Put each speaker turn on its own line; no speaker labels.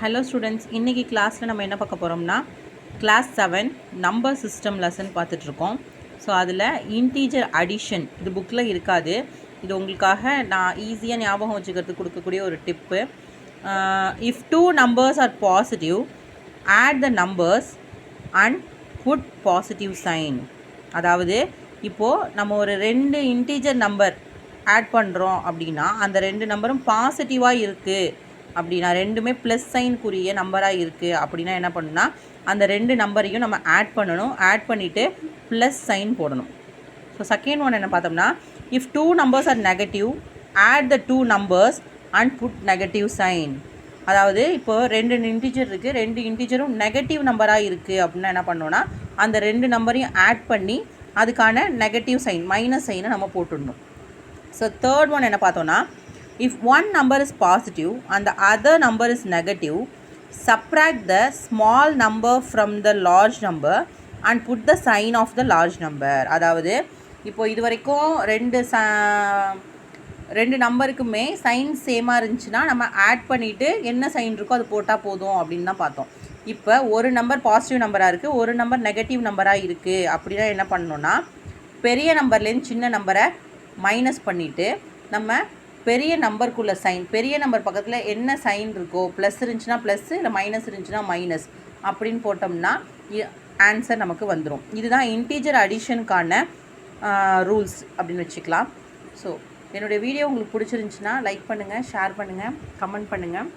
Hello students, இன்றைக்கி கிளாஸில் நம்ம என்ன பார்க்க போகிறோம்னா கிளாஸ் 7 நம்பர் சிஸ்டம் லெசன் பார்த்துட்ருக்கோம். ஸோ அதில் இன்டீஜர் அடிஷன் இது புக்கில் இருக்காது. இது உங்களுக்காக நான் ஈஸியாக ஞாபகம் வச்சுக்கிறதுக்கு கொடுக்கக்கூடிய ஒரு tip. If 2 numbers are positive, add the numbers and put positive sign. அதாவது இப்போது நம்ம ஒரு 2 இன்டீஜர் நம்பர் ஆட் பண்ணுறோம் அப்படின்னா அந்த 2 நம்பரும் பாசிட்டிவாக இருக்குது அப்படின்னா, ரெண்டுமே ப்ளஸ் சைனுக்குரிய நம்பராக இருக்குது அப்படின்னா என்ன பண்ணணும்னா அந்த 2 நம்பரையும் நம்ம ஆட் பண்ணணும். ஆட் பண்ணிவிட்டு ப்ளஸ் சைன் போடணும். ஸோ செகண்ட் ஒன் என்ன பார்த்தோம்னா, if 2 numbers are negative, add the 2 numbers and put negative sign. அதாவது இப்போது 2 இன்டீஜர் இருக்குது, 2 இன்டீஜரும் நெகட்டிவ் நம்பராக இருக்குது அப்படின்னா என்ன பண்ணோன்னா அந்த 2 நம்பரையும் ஆட் பண்ணி அதுக்கான நெகட்டிவ் சைன் மைனஸ் சைனை நம்ம போட்டுடணும். ஸோ தேர்ட் ஒன் என்ன பார்த்தோன்னா, if one number is positive and the other number is negative, subtract the small number from the large number and put the sign of the large number. அதாவது இப்போது இது வரைக்கும் ரெண்டு நம்பருக்குமே சைன் சேமாக இருந்துச்சுன்னா நம்ம ஆட் பண்ணிவிட்டு என்ன சைன் இருக்கோ அது போட்டால் போதும் அப்படின்னு தான் பார்த்தோம். இப்போ ஒரு நம்பர் பாசிட்டிவ் நம்பராக இருக்குது, ஒரு நம்பர் நெகட்டிவ் நம்பராக இருக்குது அப்படின்னா என்ன பண்ணணுன்னா, பெரிய நம்பர்லேருந்து சின்ன நம்பரை மைனஸ் பண்ணிவிட்டு நம்ம பெரிய நம்பருக்குள்ள சைன், பெரிய நம்பர் பக்கத்தில் என்ன சைன் இருக்கோ, ப்ளஸ் இருந்துச்சுன்னா ப்ளஸ்ஸு, இல்லை மைனஸ் இருந்துச்சுன்னா மைனஸ் அப்படின்னு போட்டோம்னா ஆன்சர் நமக்கு வந்துடும். இதுதான் இன்டீஜர் அடிஷனுக்கான ரூல்ஸ் அப்படின்னு வச்சுக்கலாம். ஸோ என்னுடைய வீடியோ உங்களுக்கு பிடிச்சிருந்துச்சுன்னா லைக் பண்ணுங்கள், ஷேர் பண்ணுங்கள், கமெண்ட் பண்ணுங்கள்.